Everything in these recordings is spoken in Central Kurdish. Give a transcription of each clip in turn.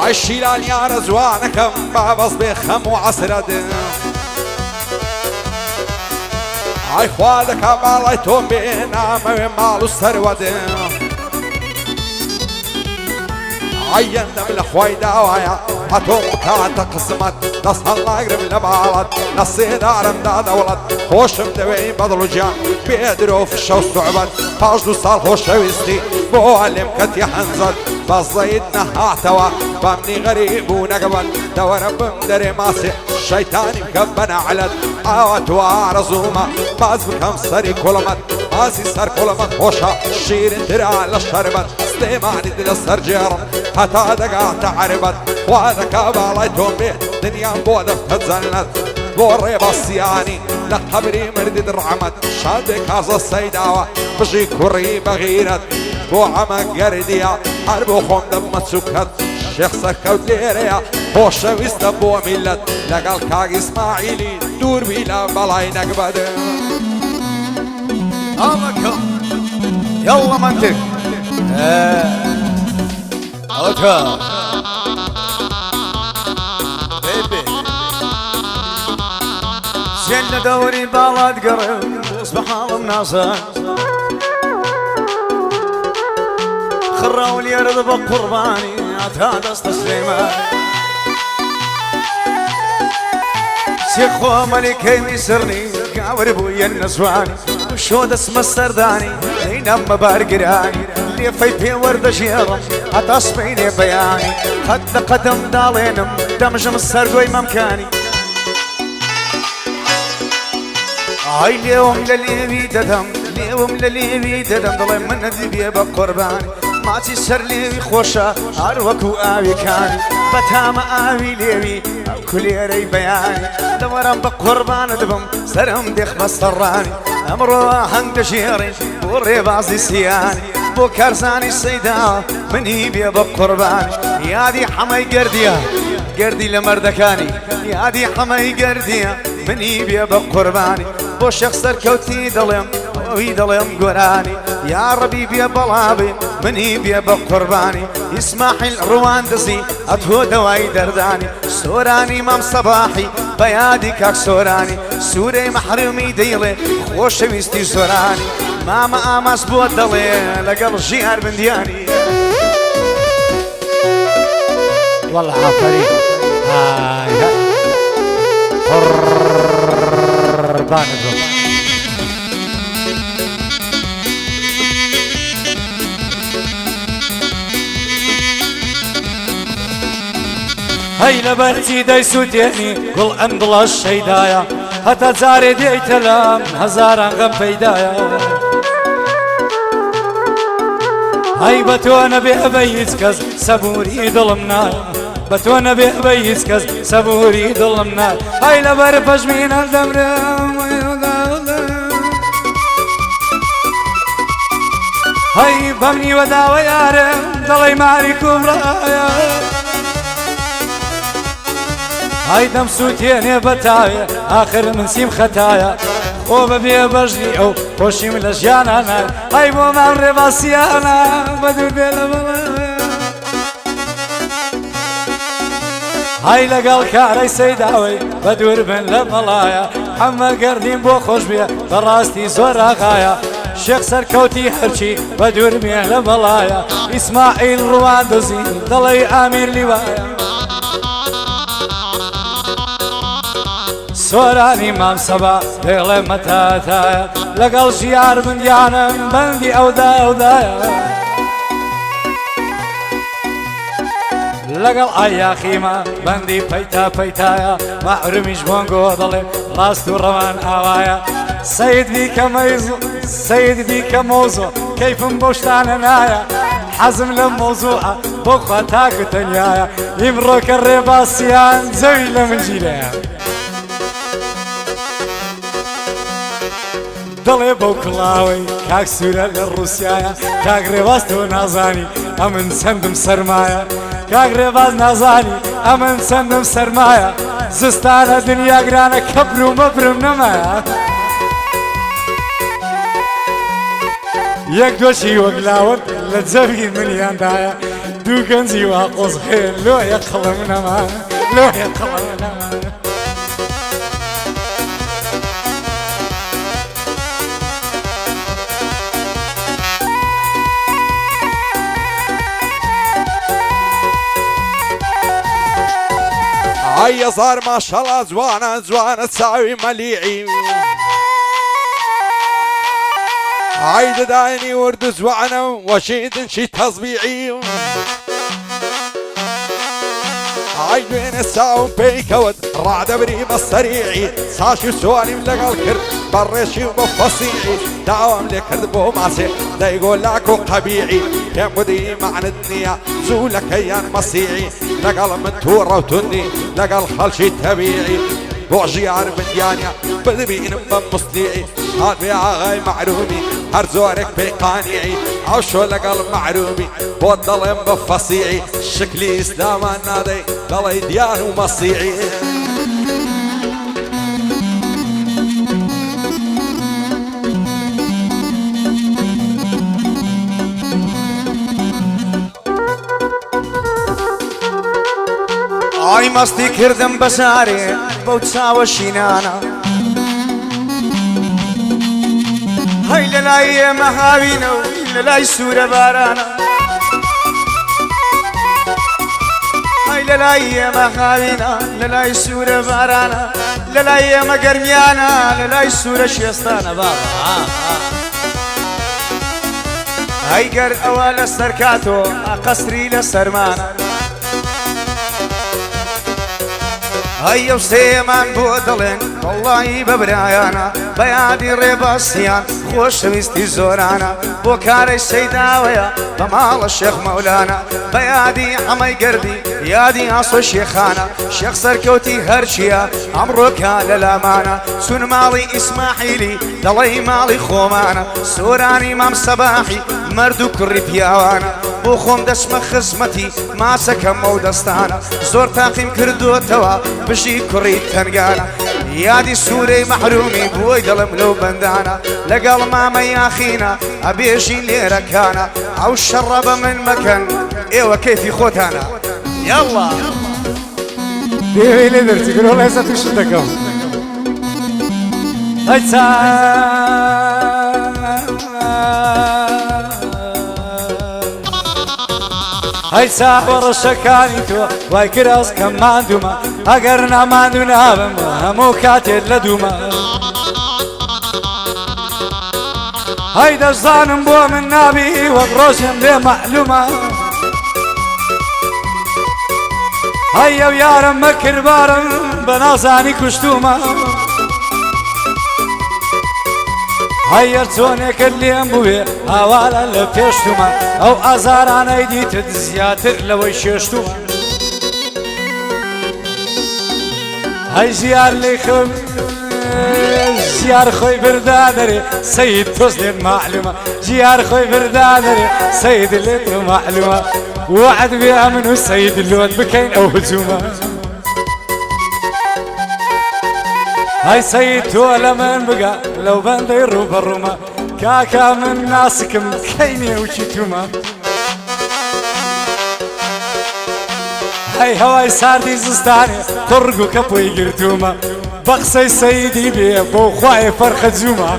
عالشيلان يا رزوانكم بابص بخم وعسرد عاي خوادك بالايتون بينا ما مالو السرود عين من اخوي داوايا هاتوم كانت قسمت نص الله يقرب لبالت نصي دارم دا دولت خوشم دوي بدلو جان بيدرو في الشو صعبت فاجدو صار خوش ويستي بوالم كتي حنزت بزيدنا هاتوا بامني غريب ونقبل دور بمدري ماسي شيطاني مكبنا علت عاوت وارزوما باز بكم صري كلمت ماسي صار كلمت خوشا شيرين درع للشربت سليماني دل الصر جيرم حتى دقات عربت وهذا كابالايتون بيت دنيا بودة تتزلت بوري بصياني لقبري مردد الرعمت شادي كازا السيداوة بجي كوري بغيرت بو عمق قرديا حربو خون دمت سكت شيخ سكوت ليريا خوش ويست بو ملت لقال كاق اسماعيلي دور بيلا بلاي نقبد امكم يلا منطق اوكا بيبي سيلنا دوري بالاد قرب اصبح حال الناصر خراولي يرضى بقرباني عتاد استسليمان شيخو ملكي ميسرني كاور بويا النسواني وشود اسم السرداني لينا مبارقراني اللي فيتي ورد شيرم هتصبيني بياني خد قدم دالينم دمجم السرقوي ممكاني هاي اليوم للي بيددم اليوم للي بيددم ضلي من ذبي بقرباني ما تسر لي خوشة أروك وآوي كاني بتام آوي ليوي كل يري بياني دورم بقربان دبم سرم ديخ بصراني أمرو هنگ شيري بوري بازي سياني بو كرزاني السيدا مني بي بقرباني يا دي حمي قرديا قردي لمردكاني يا دي حمي قرديا مني بي بقرباني بو شخص الكوتي ظلم ويدلم قراني يا ربي بيا بلابي مني بيا بقرباني اسماعيل رواندسي اتهو دواي درداني سوراني مام صباحي بيادي كاك سوراني سوري محرمي ديلي خوش ويستي سوراني ماما اماس بودلي لقل جيار بندياني والله عفري قربان هاي لبرتي داي سوتيني قل اندل الشيدايا هتا زاري ديت لام هزاران غم فيدايا هاي بتوانا بأبيز كز سبوري ظلمنا بتوانا بأبيز كز سبوري ظلمنا هاي لبرفش من الدمر هاي بمني وداوى يارم ضلي معركم رايا هاي دم سوتيني بتايا آخر من سيم خطايا وببي بجري أو خوشي من الأشيانا هاي بو ممر باسيانا بدور بيلا بلايا هاي لقال كاري سيداوي بدور بين لبلايا حما قردين بو خوش بيا براستي زور غايا شيخ سركوتي هرشي بدور بين لبلايا اسماعيل رواندزي ضلي امير لوايا سوراني مام سبا دغل متاتا لقل جيار من ديانم بندي او دايا لقل ايا خيمة بندي بيتا بيتايا محرمي جبونقو ضلي راستو روان اوايا سيد بيك ميزو سيد بيك موزو كيفم بوشتانا نايا حزم للموضوع بوخا تاكو تنيايا يمروك الرباسيان زوي لمن جيلايا دڵێ بەو کڵاوەی کاک سوورە لە ڕووسایە کاک ڕێباز تۆ نازانی ئەمن چەندم سەرمایە کاک ڕێباز نازانی ئەمن چەندم سەرمایە زستانە دنیاگرانە کە برومە برم نەمایە یەک دۆشی وەگلاوت لە جەوی منیاندایە دوو گەنجی وا قۆزغێ لۆیە قڵم نەمایە لۆیە قڵم نەمایە هيا صار ما شاء الله زوانة زوانة تساوي مليعي هاي دايني ورد زوانة وشيد شي تصبيعي هاي بين الساو بيكود رعد بريم السريعي ساشي سواني ملقى الكرد بريشي وبفصيعي داوم لكرد بو ماسي دا يقول لكو قبيعي كم بدي معنى الدنيا زولك ايان مصيعي لقى من تورة وتني لقى الخلشي تبيعي بوعجي عارف ديانيا بدبي انما مصليعي هاد بيا غاي معرومي هرزورك بيقانيعي او شو لقى المعرومي بوضل بفصيعي شكلي اسلام النادي ضلي ديان ومصيعي ئای مەستی کردم بەزارێ بەو چاوە شینانە هەی لە لای ئێمە هاوینە و لە لای سوورە بارانە هەی لە لای ئێمە هاوینە لە لای سوورە بارانە لە لای ئێمە گەرمیانە لە لای سوورە شێستانە بابا هەی گەر ئەوە لە سەرکاتۆ قەسری لە سەرمانە هەیە و سێمان بۆ دڵێن وەڵڵاهی بەبرایانە بەیادی ڕێباسیان خۆشەویستی زۆرانە بۆ کارەی سەیداوەیە بە ماڵە شێخ مەولانە بەیادی ئەمەی گەردی یادی ئاسۆ شێخانە شێخ سەرکەوتی هەرچیە ئەمڕۆکە لە لامانە چون ماڵی ئیسماعیلی دەڵێی ماڵی خۆمانە سۆرانی مام سەباحی مەرد و کوڕی پیاوانە بۆ خۆم دەچمە خزمەتی ماسەکەم ئەو دەستانە زۆر تاقیم کردوتەوە بژی کوڕی تەنگانە یادی سوورەی مەحرومی بۆی دڵم لەو بەندانە لەگەڵ مامە یاخینە ئەبێژین لێرەکانە ئەو شەڕە بە من مەکەن ئێوە کەیفی خۆتانە یاڵڵا دێوەی لێ دەرچگرۆ لەسە تووشت دەکەم هەیچا هەی چاوە ڕەشەکانی تۆ وای کراس کە ماندوومە ئەگەر ناماندوو نابم هەموو کاتێت لە دوومە هەی دەزانم بۆ من نابی وەک ڕۆژێم لێ مەعلومە هەی ئەو یارم مەکربارم بە نازانی کوشتومە هەی هەر چۆنێکت لێم بوێ هاوارە لە پێشتومە ئەو ئازارانەی دیتت زیاتر لەوەی شێشتومە هەی ژیار لێی خەم ژیار خۆی بردا دەرێ سەید تۆز لێت مەعلومە ژیار خۆی بردا دەرێ سەید لێت مەعلومە وعد بێ من و سەید لۆت بکەین ئەو هجوومە هەی سەید تۆ لە من بگە لەو بەندەی ڕووبەڕوومە کاکا من ناسکم کەی نێوچی تومە هەی هەوای ساردی زستانێ قڕگ و کەپۆی گرتوومە بە قسەی سەیدی بێ بۆ خوایە فەرخەجوومە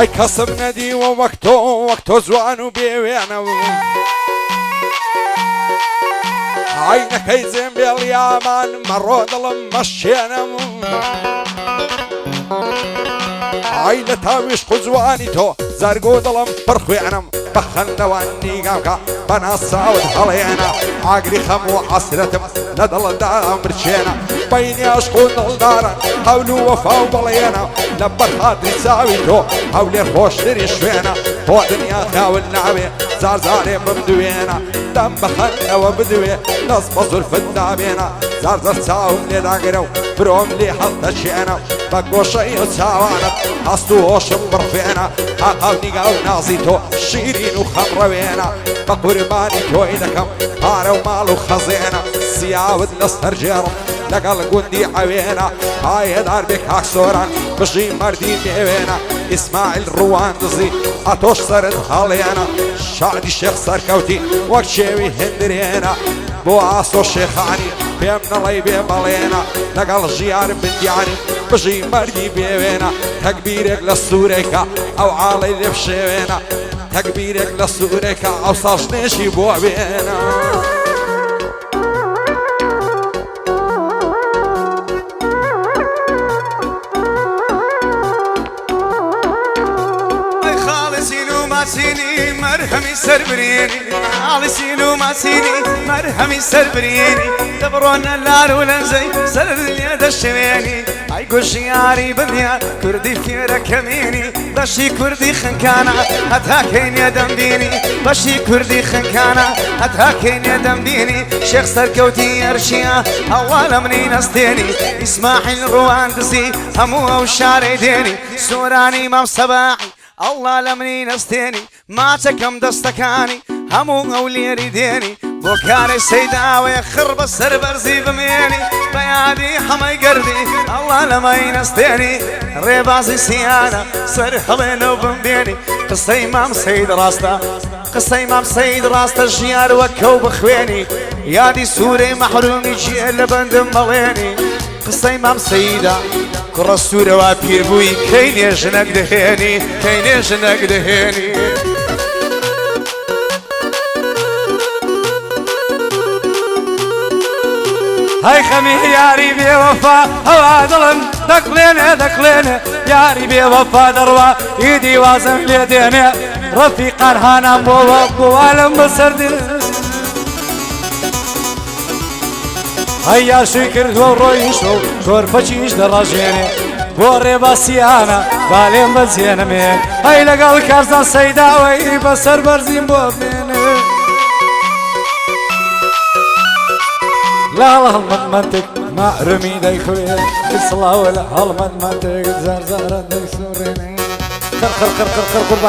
هاي كسب ندي ووقته زوان وبيوانه عينەکەی زێمبێڵیامان مەڕۆ دڵم مەشێنم ئای لە تاویش قوزوانی تۆ زەرگۆ دڵم پڕخوێنم بە خەندەوە نیگامکە بە ناساوت هەڵێنە ئاگری خەم و عەسرەتم لە دڵدا مرچێنە بەینی عەشق و دڵدارە هەول و وەفا و بەڵێنە لە بەرخاتری چاوی تۆ هەولێر خۆشتری شوێنە بۆ دنیا خاون ناوێ زارزارێ بمدوێنە دەم بە خەندەوە بدوێ دەست بە زولفت دابێنە زارزەر چاوم لێداگرە و برۆم لێ هەڵدەچێنە بە گۆشەی و چاوانت هەست و هۆشم بڕفێنە هاقاو نیگا و نازی تۆ شیرین و خەمڕەوێنە بە قوربانی تۆی دەکەم پارە و ماڵ و خەزێنە سیاوت لەسەر جێڕم لەگەڵ گوندی ئەوێنە ئایەدار بێ کاکسۆران بژی مەردی مێوێنە ئیسماعیل ڕوان دزی ئەتۆش سەرت هەڵێنە شادی شێخ سەرکەوتی وەک شێوی هندرێنە بۆ ئاسۆ شێخانی پێم نەڵەی بێ بەڵێنە لەگەڵ ژیان بندیانی بژی مەردی بێوێنە تەکبیرێک لە سوورێکە ئەو عاڵەی لێ بشێوێنە تەکبیرێک لە سوورێکە ئەو ساڵژنێشی بۆ بێنە ماسيني مرهمي سربريني عالسينو ماسيني مرهمي سربريني دبرونا اللار ولنزي سرد اليد الشميني عيقو شياري بنيا كردي في ركميني بشي كردي خنكانا هتاكين يا دمبيني بشي كردي خنكانا هتاكين يا دمبيني شيخ سركوتي يرشيا اول منين استيني اسماعيل روان دزي همو او شاري ديني سوراني مام صباحي الله لمني نستيني ما تكم دستكاني همو أوليري ديني بوكاري سيداوي خرب السر برزي بميني بيادي حمي قردي الله لمي نستيني ريبازي سيانا سر حلينو بمبيني قصي مام سيد راستا قصي مام سيد راستا جيار وكو بخويني يادي سوري محرومي جيال لبندم مليني قصي مام سيدا كرة السورة وابير بوي كيني جنك دهيني كيني جنك دهيني هاي خمي ياري بي وفا هوا ظلم دقلينه ياري بي وفا دروا ايدي وازم ليديني رفيق هانا بوالم بسردي هيا شكر ورويشو شور فشيش دراجيني بوري باسيانا بالين بزينه مين هاي لقال كارزان سيداوي بسر برزين بوبيني لا هالمنطق ما رمي دايخوي الصلاة ولا هالمنطق زار دايسوريني خر قربان